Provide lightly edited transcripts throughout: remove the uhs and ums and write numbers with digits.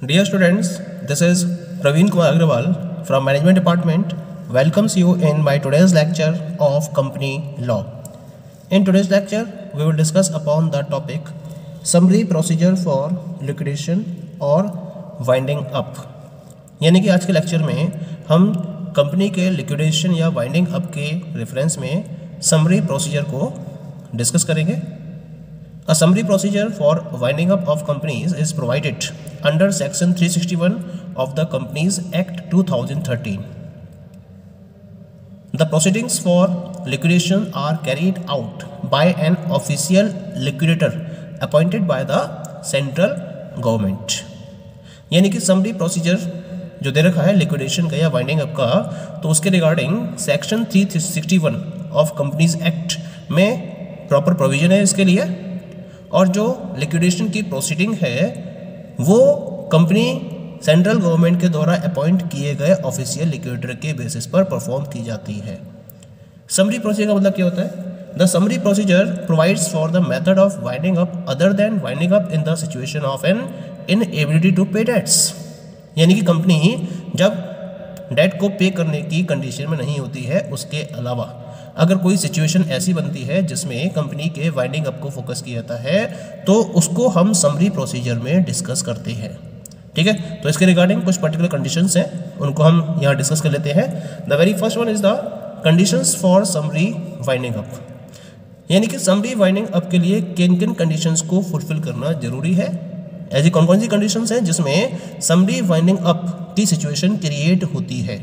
Dear students, this is Praveen Kumar Agrawal from Management Department. Welcomes you in my today's lecture of Company Law. In today's lecture, we will discuss upon the topic Summary Procedure for Liquidation or Winding Up. यानी कि आज के lecture में हम company के liquidation या winding up के reference में समरी प्रोसीजर को डिस्कस करेंगे. A summary procedure for winding up of companies is provided under Section 361 of the Companies Act 2013. The proceedings for liquidation are carried out by an official liquidator appointed by the central government. यानी कि summary procedure जो दे रखा है liquidation का या winding up का, तो उसके regarding section 361 of companies act में प्रॉपर प्रोविजन है इसके लिए. और जो लिक्विडेशन की प्रोसीडिंग है वो कंपनी सेंट्रल गवर्नमेंट के द्वारा अपॉइंट किए गए ऑफिशियल लिक्विडेटर के बेसिस पर परफॉर्म की जाती है. समरी प्रोसीजर का मतलब क्या होता है? The summary procedure provides for the method of winding up other than winding up in the situation of an inability to pay debts. यानी कि कंपनी जब डेट को पे करने की कंडीशन में नहीं होती है, उसके अलावा अगर कोई सिचुएशन ऐसी बनती है जिसमें कंपनी के वाइंडिंग अप को फोकस किया जाता है, तो उसको हम समरी प्रोसीजर में डिस्कस करते हैं. ठीक है, तो इसके रिगार्डिंग कुछ पर्टिकुलर कंडीशंस हैं, उनको हम यहाँ डिस्कस कर लेते हैं. The very first one is the conditions for summary winding up. यानी कि समरी वाइंडिंग अप के लिए किन किन कंडीशंस को फुलफिल करना जरूरी है. ऐसी कौन कौन सी कंडीशंस हैं जिसमें समरी वाइंडिंग अप की सिचुएशन क्रिएट होती है.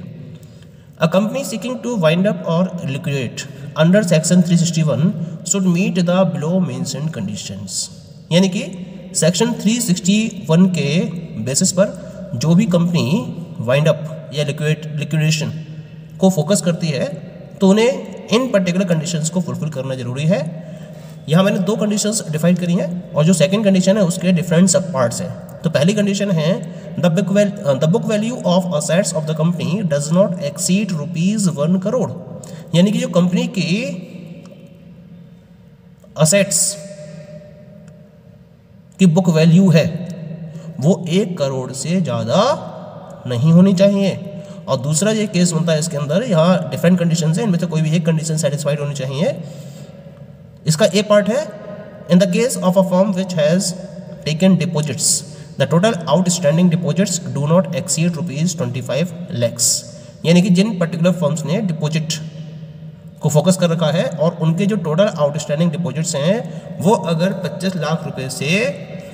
A company seeking to wind up or liquidate under Section 361 should meet the below mentioned conditions. यानी कि सेक्शन 361 के बेसिस पर जो भी कंपनी वाइंड अप या लिक्विडेशन को फोकस करती है, तो उन्हें इन पर्टिकुलर कंडीशंस को फुलफिल करना जरूरी है. यहाँ मैंने दो कंडीशंस डिफाइन करी हैं और जो सेकंड कंडीशन है उसके डिफरेंट सब पार्ट्स हैं. तो पहली कंडीशन है the book value of assets of the company does not exceed ₹1 crore. यानी कि जो कंपनी की असेट्स की बुक वैल्यू है वो 1 करोड़ से ज़्यादा नहीं होनी चाहिए. और दूसरा ये केस बनता है इसके अंदर, यहाँ डिफरेंट कंडीशन है, इनमें से कोई भी एक कंडीशन सेटिस्फाइड होनी चाहिए. इसका ए पार्ट है in the case of a firm which has taken deposits the total outstanding deposits do not exceed ₹25 lakhs. यानी कि जिन पर्टिकुलर फर्म्स ने डिपॉजिट को फोकस कर रखा है और उनके जो टोटल आउटस्टैंडिंग डिपॉजिट्स हैं वो अगर 25 लाख रुपए से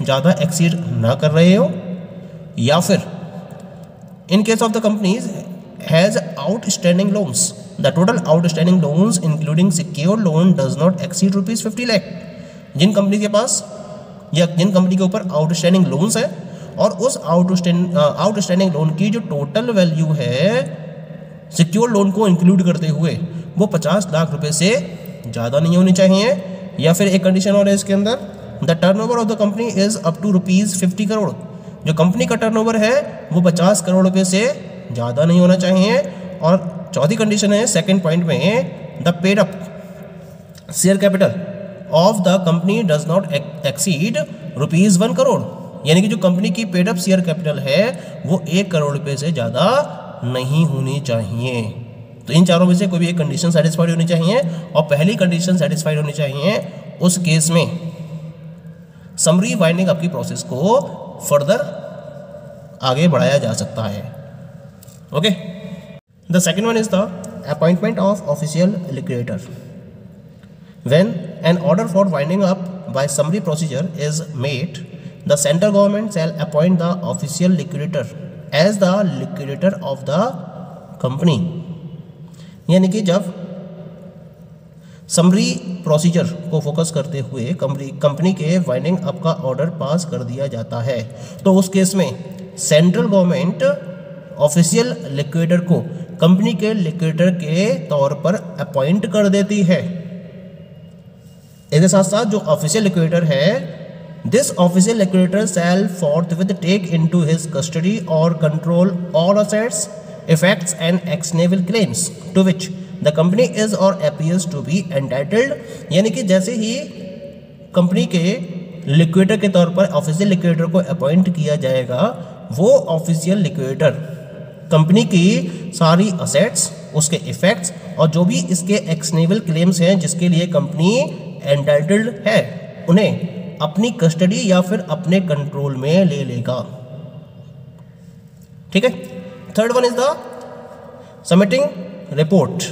ज़्यादा एक्सीड ना कर रहे हो, या फिर in case of the companies has outstanding loans the total outstanding loans including secured loan does not exceed ₹50 lakh. जिन कंपनी के पास या जिन कंपनी के ऊपर आउटस्टैंडिंग लोन्स है और उस आउटस्टैंडिंग लोन की जो टोटल वैल्यू है सिक्योर लोन को इंक्लूड करते हुए वो 50 लाख रुपए से ज़्यादा नहीं होनी चाहिए. या फिर एक कंडीशन और है इसके अंदर, the turnover of the company is up to ₹50 crore. जो कंपनी का टर्नओवर है वो 50 करोड़ रुपए से ज़्यादा नहीं होना चाहिए. और चौथी कंडीशन है सेकेंड पॉइंट में, the paid up share capital of the company does not exceed ₹1 crore. यानी कि जो कंपनी की पेड अप शेयर कैपिटल है वो 1 करोड़ रुपए से ज़्यादा नहीं होनी चाहिए. तो इन चारों में से कोई भी एक कंडीशन सेटिस्फाइड होनी चाहिए, और पहली कंडीशन सेटिस्फाइड होनी चाहिए. उस केस में समरी वाइंडिंग अप की प्रोसेस को फर्दर आगे बढ़ाया जा सकता है. Okay, the second one is the appointment of official liquidator. When an order for winding up by summary procedure is made, the central government shall appoint the official liquidator as the liquidator of the company. यानी कि जब summary procedure को focus करते हुए company के winding up का order pass कर दिया जाता है, तो उस केस में सेंट्रल गवर्नमेंट ऑफिशियल लिक्विडेटर को कंपनी के लिक्विडेटर के तौर पर अपॉइंट कर देती है. इसके साथ साथ जो ऑफिशियल लिक्विडेटर है, this official liquidator shall forthwith take into his custody और control all assets, effects and actionable claims to which the company is और अपीयर्स टू बी एंटाइटल्ड. यानी कि जैसे ही कंपनी के लिक्विडेटर के तौर पर ऑफिशियल लिक्विडेटर को अपॉइंट किया जाएगा, वो ऑफिशियल लिक्विडेटर कंपनी की सारी असेट्स, उसके इफेक्ट्स और जो भी इसके एक्शनेबल क्लेम्स हैं जिसके लिए कंपनी एंटाइटल्ड है उन्हें अपनी कस्टडी या फिर अपने कंट्रोल में ले लेगा। ठीक है। Third one is the submitting report.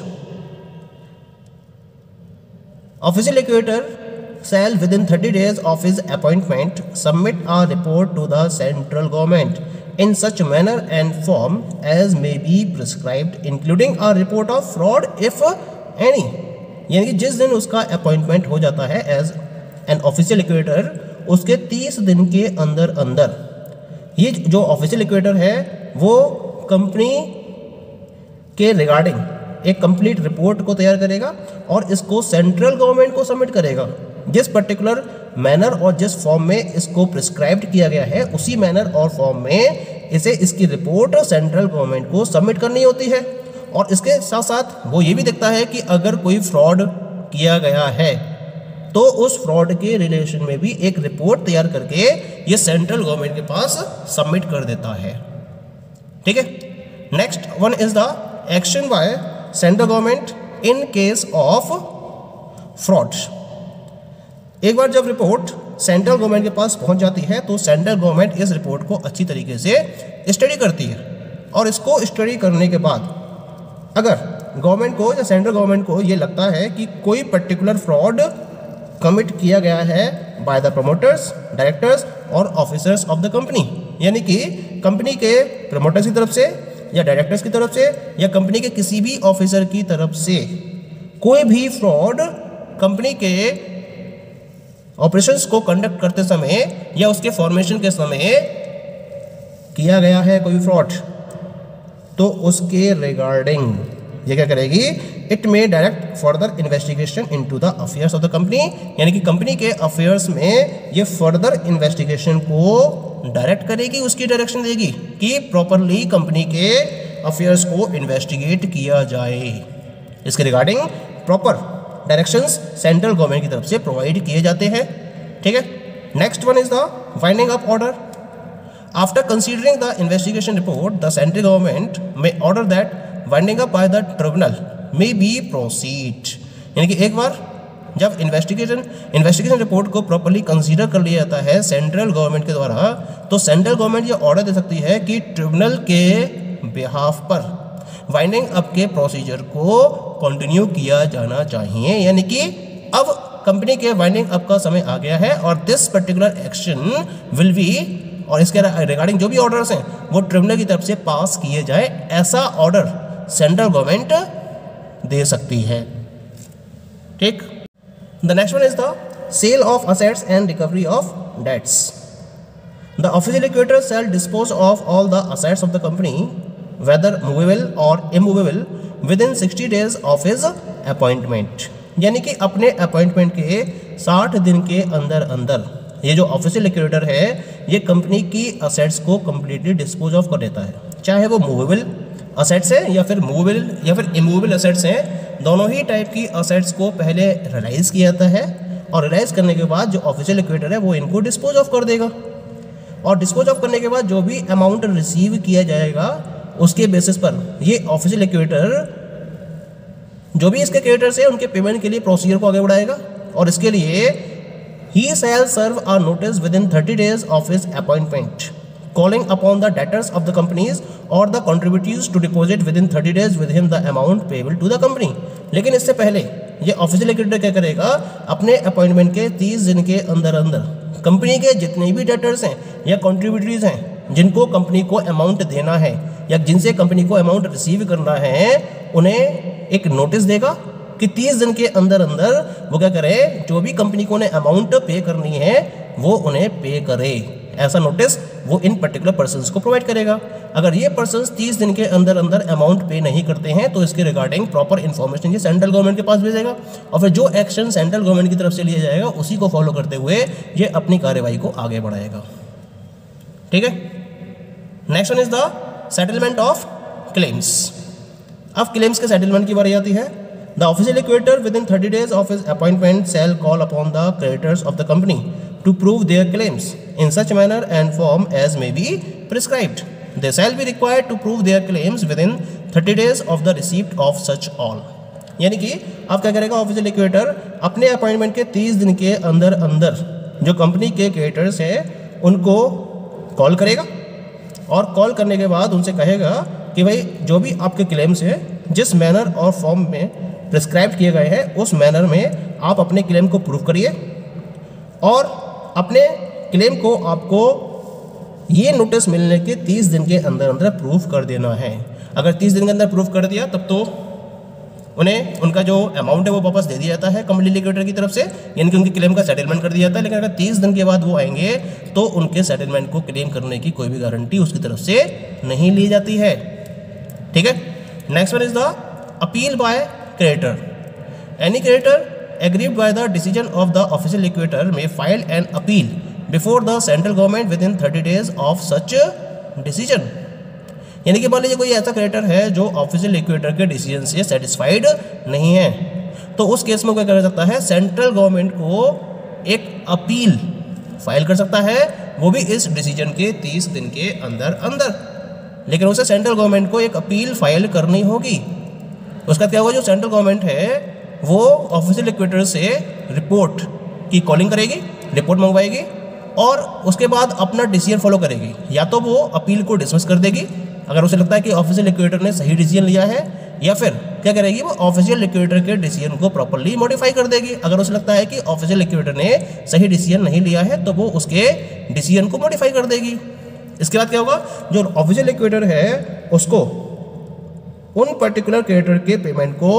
Official liquidator shall within 30 days of his appointment submit a report to the central government in such manner and form as may be prescribed, including a report of fraud if any। यानी कि जिस दिन उसका appointment हो जाता है as an official liquidator, उसके 30 दिन के अंदर अंदर ये जो ऑफिशियल लिक्विडेटर है वो कंपनी के रिगार्डिंग एक कंप्लीट रिपोर्ट को तैयार करेगा और इसको सेंट्रल गवर्नमेंट को सबमिट करेगा। जिस पर्टिकुलर मैनर और जिस फॉर्म में इसको प्रिस्क्राइब्ड किया गया है उसी मैनर और फॉर्म में इसे इसकी रिपोर्ट सेंट्रल गवर्नमेंट को सबमिट करनी होती है। और इसके साथ साथ वो ये भी देखता है कि अगर कोई फ्रॉड किया गया है तो उस फ्रॉड के रिलेशन में भी एक रिपोर्ट तैयार करके ये सेंट्रल गवर्नमेंट के पास सबमिट कर देता है। ठीक है। Next one is the action by central government in case of fraud. एक बार जब रिपोर्ट सेंट्रल गवर्नमेंट के पास पहुंच जाती है तो सेंट्रल गवर्नमेंट इस रिपोर्ट को अच्छी तरीके से स्टडी करती है और इसको स्टडी करने के बाद अगर गवर्नमेंट को या सेंट्रल गवर्नमेंट को ये लगता है कि कोई पर्टिकुलर फ्रॉड कमिट किया गया है बाय द प्रमोटर्स, डायरेक्टर्स और ऑफिसर्स ऑफ द कंपनी, यानी कि कंपनी के प्रमोटर्स की तरफ से या डायरेक्टर्स की तरफ से या कंपनी के किसी भी ऑफिसर की तरफ से कोई भी फ्रॉड कंपनी के ऑपरेशंस को कंडक्ट करते समय या उसके फॉर्मेशन के समय किया गया है कोई फ्रॉड, तो उसके रिगार्डिंग ये क्या करेगी, it may direct further investigation into the affairs of the company, यानी कि कंपनी के अफेयर्स में ये फर्दर इन्वेस्टिगेशन को डायरेक्ट करेगी, उसकी डायरेक्शन देगी कि प्रॉपरली कंपनी के अफेयर्स को इन्वेस्टिगेट किया जाए। इसके regarding proper directions central government की तरफ से प्रोवाइड किए जाते हैं। ठीक है। Next one is the winding up order. After considering the investigation report the central government may order that winding up by the tribunal may be proceed, यानी कि एक बार जब इन्वेस्टिगेशन रिपोर्ट को प्रॉपर्ली कंसीडर कर लिया जाता है सेंट्रल गवर्नमेंट के द्वारा, तो सेंट्रल गवर्नमेंट ये ऑर्डर दे सकती है कि ट्रिब्यूनल के बिहाफ पर वाइंडिंग अप के प्रोसीजर को कंटिन्यू किया जाना चाहिए, यानी कि अब कंपनी के वाइंडिंग अप का समय आ गया है और this particular action will be, और इसके रिगार्डिंग जो भी ऑर्डर्स हैं वो ट्रिब्यूनल की तरफ से पास किए जाए, ऐसा ऑर्डर सेंट्रल गवर्नमेंट दे सकती है। ठीक। The next one is the sale of assets and recovery of debts. The official liquidator shall dispose of all the assets of the company whether movable or immovable within 60 days of his appointment, यानी कि अपने appointment के 60 दिन के अंदर अंदर ये जो ऑफिशियल लिक्विडेटर है ये कंपनी की असेट्स को कम्प्लीटली डिस्पोज ऑफ कर देता है, चाहे वो मूवेबल असेट्स है या फिर मूवेबल या फिर इमूवेबल असेट्स हैं। दोनों ही टाइप की असेट्स को पहले रियलाइज़ किया जाता है और रियलाइज़ करने के बाद जो ऑफिशियल लिक्विडेटर है वो इनको डिस्पोज ऑफ कर देगा, और डिस्पोज ऑफ करने के बाद जो भी अमाउंट रिसीव किया जाएगा उसके बेसिस पर ये ऑफिशियल लिक्विडेटर जो भी इसके क्रेडिटर्स है उनके पेमेंट के लिए प्रोसीजर को आगे बढ़ाएगा, और इसके लिए he shall serve a notice within 30 days of his appointment calling upon the debtors of the companies और the contributories to deposit within 30 days with him the amount payable to the company. लेकिन इससे पहले ये official liquidator क्या करेगा, अपने appointment के 30 दिन के अंदर अंदर कंपनी के जितने भी डेटर्स हैं या कॉन्ट्रीब्यूटरीज हैं जिनको कंपनी को अमाउंट देना है या जिनसे कंपनी को अमाउंट रिसीव करना है उन्हें एक नोटिस देगा कि 30 दिन के अंदर अंदर वो क्या करे, जो भी कंपनी को उन्हें अमाउंट पे करनी है वो उन्हें पे करे। ऐसा नोटिस वो इन पर्टिकुलर पर्सन्स को प्रोवाइड करेगा। अगर ये पर्सन्स 30 दिन के अंदर अंदर अमाउंट पे नहीं करते हैं तो इसके रिगार्डिंग प्रॉपर इन्फॉर्मेशन ये सेंट्रल गवर्नमेंट के पास भेजेगा, और फिर जो एक्शन सेंट्रल गवर्नमेंट की तरफ से लिया जाएगा उसी को फॉलो करते हुए ये अपनी कार्यवाही को आगे बढ़ाएगा। ठीक है। Next one is the settlement of claims. अब क्लेम्स के सेटलमेंट की बारी आती है। The official liquidator within 30 days of his appointment shall call upon the creditors of the company to prove their claims in such manner and form as may be prescribed. They shall be required to prove their claims within 30 days of the receipt of such all. यानी कि आप क्या करेगा, official liquidator अपने appointment के 30 दिन के अंदर अंदर जो कंपनी के क्रिएटर्स हैं उनको कॉल करेगा और कॉल करने के बाद उनसे कहेगा कि भाई जो भी आपके क्लेम्स हैं जिस मैनर और फॉर्म में प्रिस्क्राइब किए गए हैं उस मैनर में आप अपने क्लेम को प्रूव करिए और अपने क्लेम को आपको ये नोटिस मिलने के 30 दिन के अंदर अंदर प्रूफ कर देना है। अगर 30 दिन के अंदर प्रूफ कर दिया तब तो उन्हें उनका जो अमाउंट है वो वापस दे दिया जाता है कंपनी लिक्विडेटर की तरफ से, यानी कि उनकी क्लेम का सेटलमेंट कर दिया जाता है। लेकिन अगर 30 दिन के बाद वो आएंगे तो उनके सेटलमेंट को क्लेम करने की कोई भी गारंटी उसकी तरफ से नहीं ली जाती है। ठीक है, next one is the appeal bye creditor. Any creditor aggrieved by the decision of the official liquidator may file an appeal before the central government within 30 days of such decision। यानी कि मान लीजिए कोई ऐसा क्रेडिटर है जो official liquidator के decision से सेटिस्फाइड नहीं है, तो उस केस में क्या कर सकता है, सेंट्रल गवर्नमेंट को एक अपील फाइल कर सकता है, वो भी इस डिसीजन के 30 दिन के अंदर अंदर। लेकिन उसे सेंट्रल गवर्नमेंट को एक अपील फाइल करनी होगी। उसका क्या होगा, जो सेंट्रल गवर्नमेंट है वो ऑफिशियल लिक्विडेटर से रिपोर्ट की कॉलिंग करेगी, रिपोर्ट मंगवाएगी और उसके बाद अपना डिसीजन फॉलो करेगी। या तो वो अपील को डिसमिस कर देगी अगर उसे लगता है कि ऑफिशियल लिक्विडेटर ने सही डिसीजन लिया है, या फिर क्या करेगी, वो ऑफिशियल लिक्विडेटर के डिसीजन को प्रॉपर्ली मॉडिफाई कर देगी। अगर उसे लगता है कि ऑफिशियल लिक्विडेटर ने सही डिसीजन नहीं लिया है तो वो उसके डिसीजन को मॉडिफाई कर देगी। इसके बाद क्या होगा, जो ऑफिशियल लिक्विडेटर है उसको उन पर्टिकुलर क्रेडिटर के पेमेंट को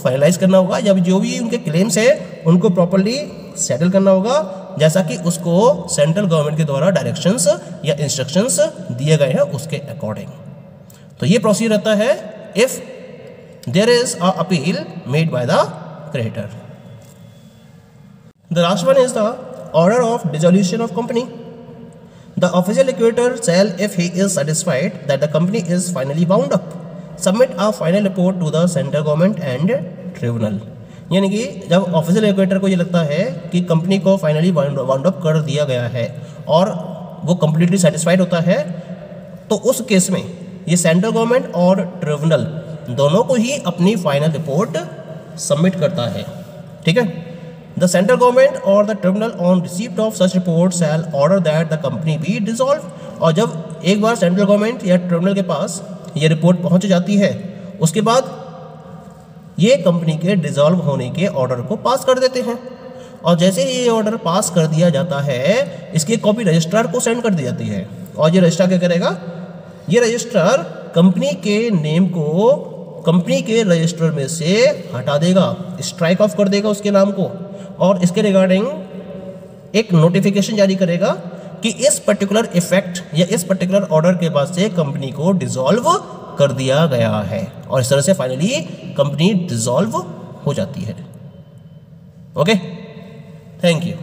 फाइनलाइज करना होगा, या जो भी उनके क्लेम्स है उनको प्रॉपर्ली सेटल करना होगा, जैसा कि उसको सेंट्रल गवर्नमेंट के द्वारा डायरेक्शंस या इंस्ट्रक्शंस दिए गए हैं उसके अकॉर्डिंग। तो ये प्रोसीजर रहता है if there is a appeal made by the creditor. The last one is the order of dissolution of company. The official liquidator shall, if he is satisfied that the company is finally wound up, submit a final report to the central government and tribunal. यानी कि जब official liquidator को ये लगता है कि company को finally wound up कर दिया गया है और वो कंप्लीटली सेटिस्फाइड होता है, तो उस केस में ये सेंट्रल गवर्नमेंट और ट्रिब्यूनल दोनों को ही अपनी फाइनल रिपोर्ट सबमिट करता है। ठीक है, द सेंट्रल गवर्नमेंट और the tribunal on receipt of such report shell order that the company B dissolve. और जब एक बार सेंट्रल गवर्नमेंट या ट्रिब्यूनल के पास ये रिपोर्ट पहुंच जाती है, उसके बाद ये कंपनी के डिसॉल्व होने के ऑर्डर को पास कर देते हैं। और जैसे ही ये ऑर्डर पास कर दिया जाता है, इसकी कॉपी रजिस्ट्रार को सेंड कर दी जाती है। और ये रजिस्ट्रार क्या करेगा, ये रजिस्ट्रार कंपनी के नेम को कंपनी के रजिस्टर में से हटा देगा, स्ट्राइक ऑफ कर देगा उसके नाम को, और इसके रिगार्डिंग एक नोटिफिकेशन जारी करेगा कि इस पर्टिकुलर इफेक्ट या इस पर्टिकुलर ऑर्डर के बाद से कंपनी को डिसॉल्व कर दिया गया है। और इस तरह से फाइनली कंपनी डिसॉल्व हो जाती है। Okay, thank you.